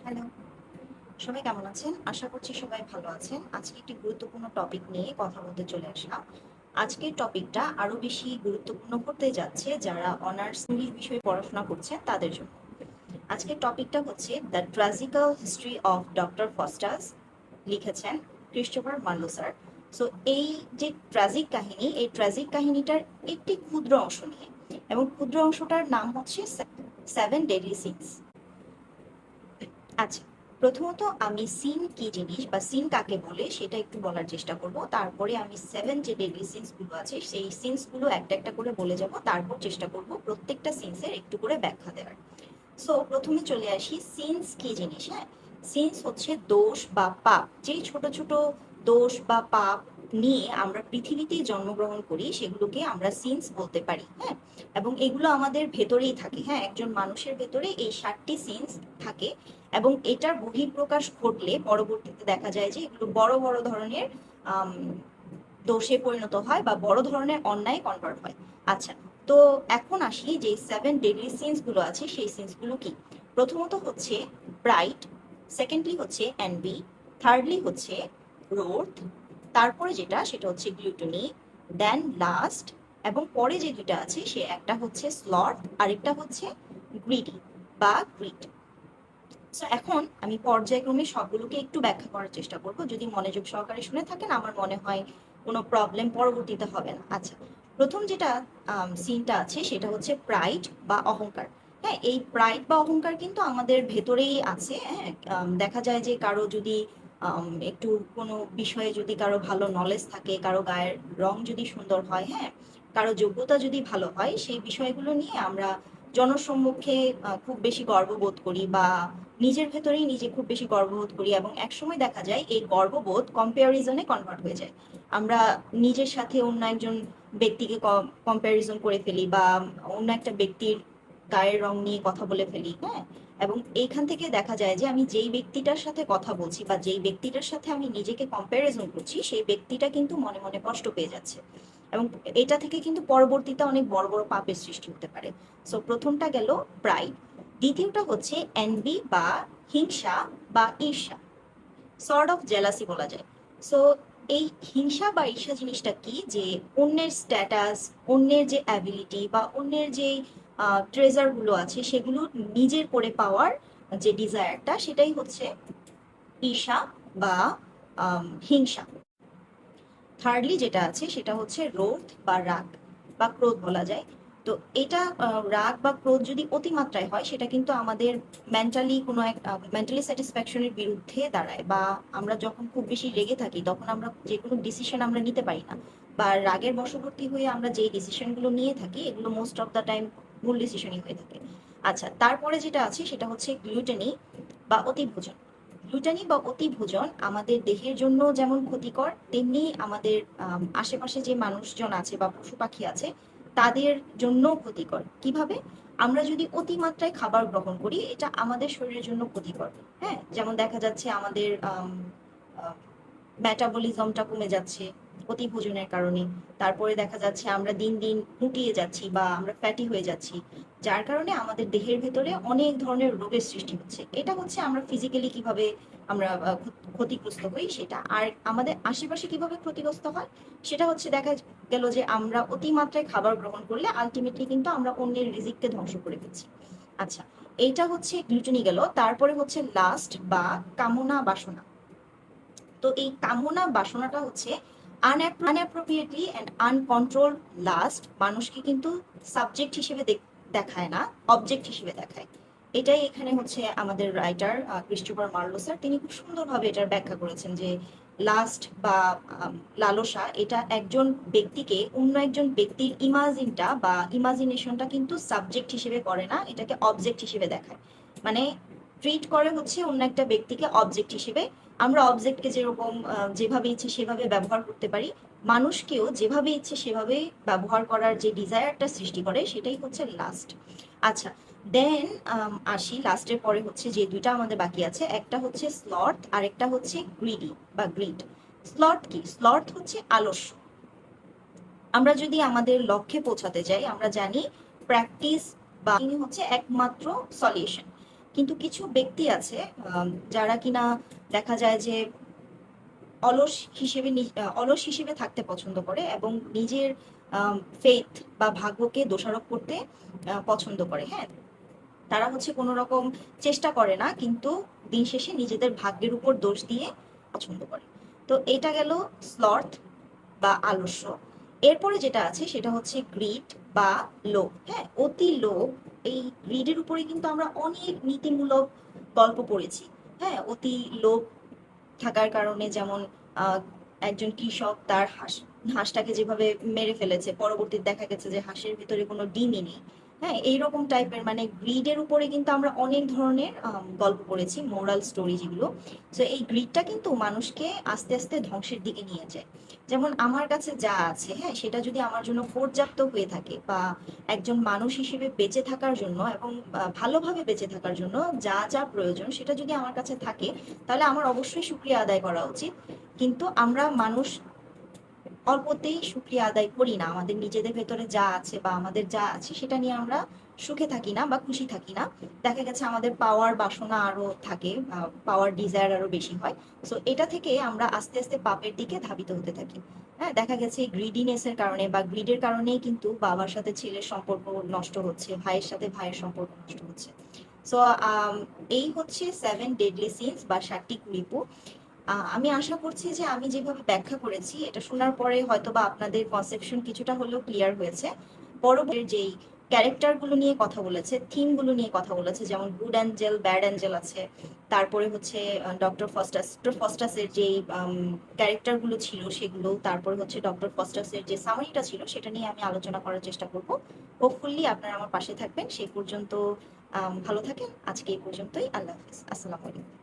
Hello, সবাই কেমন আছেন? আশা করছি সবাই ভালো আছেন। আজকে একটি গুরুত্বপূর্ণ টপিক নিয়ে কথা বলতে চলে আসলাম। আজকের টপিকটা আরো বেশি গুরুত্বপূর্ণ হতে যাচ্ছে যারা অনার্স ইংলিশ বিষয়ে পড়াশোনা করছেন তাদের জন্য। আজকের টপিকটা হচ্ছে the ট্র্যাজিক্যাল history of doctor Faustus, লিখেছেন ক্রিস্টোফার মার্লো স্যার। সো এই যে ট্র্যাজিক কাহিনী, এই ট্র্যাজিক কাহিনীটার একটি ক্ষুদ্র অংশ নিয়ে, এবং ক্ষুদ্র অংশটার নাম হচ্ছে সেভেন ডেডলি সিনস। আচ্ছা, প্রথমত আমি সিন কি জিনিস বা সিন কাকে বলে সেটা একটু বলার চেষ্টা করব। তারপরে আমি সেভেন যে ডেডলি সিনস গুলো আছে সেই সিনস গুলো একটা একটা করে বলে যাব। তারপর চেষ্টা করব প্রত্যেকটা সিনসের একটু করে ব্যাখ্যা দেওয়ার। সো প্রথমে চলে আসি, সিনস কি জিনিস। হ্যাঁ, সিনস হচ্ছে দোষ বা পাপ। যেই ছোট ছোট দোষ বা পাপ নিয়ে আমরা পৃথিবীতে জন্মগ্রহণ করি সেগুলোকে আমরা সিনস বলতে পারি। হ্যাঁ, এবং এগুলো আমাদের ভেতরেই থাকে। হ্যাঁ, একজন মানুষের ভেতরে এই 7টি সিনস থাকে, এবং এটার বহিঃপ্রকাশ ঘটলে পরবর্তীতে দেখা যায় যে এগুলো বড় বড় ধরনের আম, দোষে পরিণত হয় বা বড় ধরনের অন্যায় কনভার্ট হয়। আচ্ছা, তো এখন আসি যে সেভেন ডেডলি সিনস গুলো আছে সেই সিনস গুলো কি। প্রথমত হচ্ছে প্রাইড, সেকেন্ডলি হচ্ছে এনভি, থার্ডলি হচ্ছে রোথ, তারপরে যেটা সেটা হচ্ছে গ্লুটনি, দেন লাস্ট, এবং পরে যে দুটা আছে সে একটা হচ্ছে স্লথ, আরেকটা হচ্ছে গ্রিডি বা গ্রিড। সো এখন আমি পর্যায়ক্রমে সবগুলোকে একটু ব্যাখ্যা করার চেষ্টা করব। যদি মনোযোগ সহকারে শুনে থাকেন আমার মনে হয় কোনো প্রবলেম পরবর্তীতে হবে না। আচ্ছা, প্রথম যেটা সিনটা আছে সেটা হচ্ছে প্রাইড বা অহংকার। হ্যাঁ, এই প্রাইড বা অহংকার কিন্তু আমাদের ভেতরেই আছে। হ্যাঁ, দেখা যায় যে কারো যদি একটু কোনো বিষয়ে যদি কারো ভালো নলেজ থাকে, কারো গায়ের রং যদি সুন্দর হয়, হ্যাঁ, কারো যোগ্যতা যদি ভালো হয়, সেই বিষয়গুলো নিয়ে আমরা জনসম্মুখে খুব বেশি গর্ববোধ করি, বা নিজের ভেতরেই নিজে খুব বেশি গর্ববোধ করি, এবং একসময় দেখা যায় এই গর্ববোধ কম্পারিজনে কনভার্ট হয়ে যায়। আমরা নিজের সাথে অন্য একজন ব্যক্তিকে কম্পারিজন করে ফেলি, বা অন্য একটা ব্যক্তির গায়ের রং নিয়ে কথা বলে ফেলি। হ্যাঁ, এবং এইখান থেকে দেখা যায় যে আমি যেই ব্যক্তিটার সাথে কথা বলছি বা যেই ব্যক্তিটার সাথে আমি নিজেকে কম্পারিজন করছি সেই ব্যক্তিটা কিন্তু মনে মনে কষ্ট পেয়ে যাচ্ছে, এবং এটা থেকে কিন্তু পরবর্তীতে অনেক বড় বড় পাপের সৃষ্টি হতে পারে। সো প্রথমটা গেল প্রাইড, দ্বিতীয়টা হচ্ছে এনভি বা হিংসা বা ঈর্ষা, সর্ট অফ জেলাসি বলা যায়। সো এই হিংসা বা ঈর্ষা জিনিসটা কি, যে অন্যের স্ট্যাটাস, অন্যের যে অ্যাবিলিটি বা অন্যের যে ট্রেজার গুলো আছে সেগুলো নিজের করে পাওয়ার যে ডিজায়ারটা, সেটাই হচ্ছে ঈর্ষা বা হিংসা। থার্ডলি যেটা আছে সেটা হচ্ছে রোধ বা রাগ বা ক্রোধ বলা যায়। তো এটা রাগ বা ক্রোধ যদি অতিমাত্রায় হয় সেটা কিন্তু আমাদের মেন্টালি কোনো এক মেন্টালি স্যাটিসফ্যাকশনের বিরুদ্ধে দাঁড়ায়, বা আমরা যখন খুব বেশি রেগে থাকি তখন আমরা যে কোনো ডিসিশন আমরা নিতে পারি না, বা রাগের বশবর্তী হয়ে আমরা যেই ডিসিশনগুলো নিয়ে থাকি এগুলো মোস্ট অফ দ্য টাইম ভুল ডিসিশনই হয়ে থাকে। আচ্ছা, তারপরে যেটা আছে সেটা হচ্ছে গ্লুটেনি বা অতিভোজন। গ্লুটানি বা অতিভোজন আমাদের দেহের জন্য যেমন ক্ষতিকর, তেমনি আমাদের আশেপাশে যে মানুষজন আছে বা পশু পাখি আছে তাদের জন্য ক্ষতিকর। কিভাবে? আমরা যদি অতিমাত্রায় খাবার গ্রহণ করি এটা আমাদের শরীরের জন্য ক্ষতিকর। হ্যাঁ, যেমন দেখা যাচ্ছে আমাদের মেটাবলিজমটা কমে যাচ্ছে অতিভোজনের কারণে। তারপরে দেখা যাচ্ছে আমরা দিন দিন মুটিয়ে যাচ্ছি বা আমরা ফ্যাটি হয়ে যাচ্ছি, যার কারণে আমাদের দেহের ভেতরে অনেক ধরনের রোগের সৃষ্টি হচ্ছে। এটা হচ্ছে আমরা ফিজিক্যালি কিভাবে আমরা ক্ষতিগ্রস্ত হই সেটা। আর আমাদের আশেপাশে কিভাবে ক্ষতিগ্রস্ত হয় সেটা হচ্ছে দেখা গেল যে আমরা অতিমাত্রায় খাবার গ্রহণ করলে আলটিমেটলি কিন্তু আমরা অন্যের রিজিককে ধ্বংস করে ফেলছি। আচ্ছা, এইটা হচ্ছে গ্লুটেনি গেল। তারপরে হচ্ছে লাস্ট বা কামনা বাসনা। তো এই কামনা বাসনাটা হচ্ছে আনঅ্যাপ্রোপ্রিয়েটলি অ্যান্ড আনকন্ট্রোলড লাস্ট মানুষকে কিন্তু সাবজেক্ট হিসেবে দেখায় না, অবজেক্ট হিসেবে দেখায়। এটাই এখানে হচ্ছে আমাদের রাইটার ক্রিস্টোফার মার্লো স্যার তিনি খুব সুন্দরভাবে এটার ব্যাখ্যা করেছেন যে লাস্ট বা লালসা এটা একজন ব্যক্তিকে অন্য একজন ব্যক্তির ইমাজিনটা বা ইমাজিনেশনটা কিন্তু সাবজেক্ট হিসেবে করে না, এটাকে অবজেক্ট হিসেবে দেখায়। মানে ট্রিট করে হচ্ছে অন্য একটা ব্যক্তিকে অবজেক্ট হিসেবে। আমরা অবজেক্টকে যেরকম যেভাবে ইচ্ছে সেভাবে ব্যবহার করতে পারি, মানুষকেও যেভাবে ইচ্ছে সেভাবে ব্যবহার করার যে ডিজায়ারটা সৃষ্টি করে সেটাই হচ্ছে লাস্ট। আচ্ছা, দেন আসি লাস্টের পরে হচ্ছে যে দুইটা আমাদের বাকি আছে, একটা হচ্ছে স্লথ আর একটা হচ্ছে গ্রিডি বা গ্রিড। স্লথ কি? স্লথ হচ্ছে আলস্য। আমরা যদি আমাদের লক্ষ্যে পৌঁছাতে চাই আমরা জানি প্র্যাকটিস বা হচ্ছে একমাত্র সলিউশন। কিন্তু কিছু ব্যক্তি আছে যারা কিনা দেখা যায় যে অলস হিসেবে থাকতে পছন্দ করে এবং নিজের ফেথ বা ভাগ্যকে দোষারোপ করতে পছন্দ করে। হ্যাঁ, তারা হচ্ছে কোনো রকম চেষ্টা করে না, কিন্তু দিন শেষে নিজেদের ভাগ্যের উপর দোষ দিয়ে পছন্দ করে। তো এটা গেল স্লথ বা আলস্য। এরপরে যেটা আছে সেটা হচ্ছে গ্রিড বা লোভ। হ্যাঁ, অতি লোভ। এই গ্রিডের উপরে কিন্তু আমরা অনেক নীতিমূলক গল্প পড়েছি। হ্যাঁ, অতি লোভ থাকার কারণে যেমন আহ, একজন কৃষক তার হাঁসটাকে যেভাবে মেরে ফেলেছে, পরবর্তীতে দেখা গেছে যে হাঁসের ভিতরে কোনো ডিমই নেই। হ্যাঁ, এইরকম টাইপের মানে গ্রিডের উপরে কিন্তু আমরা অনেক ধরনের গল্প পড়েছি, মোরাল স্টোরি যেগুলো। তো এই গ্রিডটা কিন্তু মানুষকে আস্তে আস্তে ধ্বংসের দিকে নিয়ে যায়। যেমন আমার কাছে যা আছে, হ্যাঁ, সেটা যদি আমার জন্য পর্যাপ্ত হয়ে থাকে, বা একজন মানুষ হিসেবে বেঁচে থাকার জন্য এবং ভালোভাবে বেঁচে থাকার জন্য যা যা প্রয়োজন সেটা যদি আমার কাছে থাকে, তাহলে আমার অবশ্যই শুকরিয়া আদায় করা উচিত। কিন্তু আমরা মানুষ অল্পতেই শুকরিয়া আদায় করি না। আমাদের নিজেদের ভেতরে যা আছে বা আমাদের যা আছে সেটা নিয়ে আমরা সুখে থাকি না বা খুশি থাকি না। দেখা গেছে আমাদের পাওয়ার বাসনা আরো থাকে, পাওয়ার ডিজায়ার আরো বেশি হয়। সো এটা থেকে আমরা আস্তে আস্তে পাপের দিকে ধাবিত হতে থাকি। হ্যাঁ, দেখা গেছে গ্রিডিনেস এর কারণে বা গ্রিডের কারণেই কিন্তু বাবার সাথে ছেলের সম্পর্ক নষ্ট হচ্ছে, ভাইয়ের সাথে ভাইয়ের সম্পর্ক নষ্ট হচ্ছে। সো এই হচ্ছে 7 ডেডলি সিনস বা 7টি কুলিপু। আমি আশা করছি যে আমি যেভাবে ব্যাখ্যা করেছি এটা শোনার পরে হয়তোবা আপনাদের কনসেপশন কিছুটা হলেও ক্লিয়ার হয়েছে। পরবর্তী যেই ক্যারেক্টার গুলো নিয়ে কথা বলেছে, থিম গুলো নিয়ে কথা বলেছে, যেমন গুড অ্যাঞ্জেল, ব্যাড অ্যাঞ্জেল আছে। তারপরে হচ্ছে ডক্টর ফস্টাসের যেই ক্যারেক্টার গুলো ছিল সেগুলো, তারপরে হচ্ছে ডক্টর ফস্টাসের যে সামারিটা ছিল সেটা নিয়ে আমি আলোচনা করার চেষ্টা করব। হোপফুলি আপনারা আমার পাশে থাকবেন সেই পর্যন্ত। ভালো থাকেন, আজকে এই পর্যন্তই। আল্লাহ হাফিজ, আসসালামু আলাইকুম।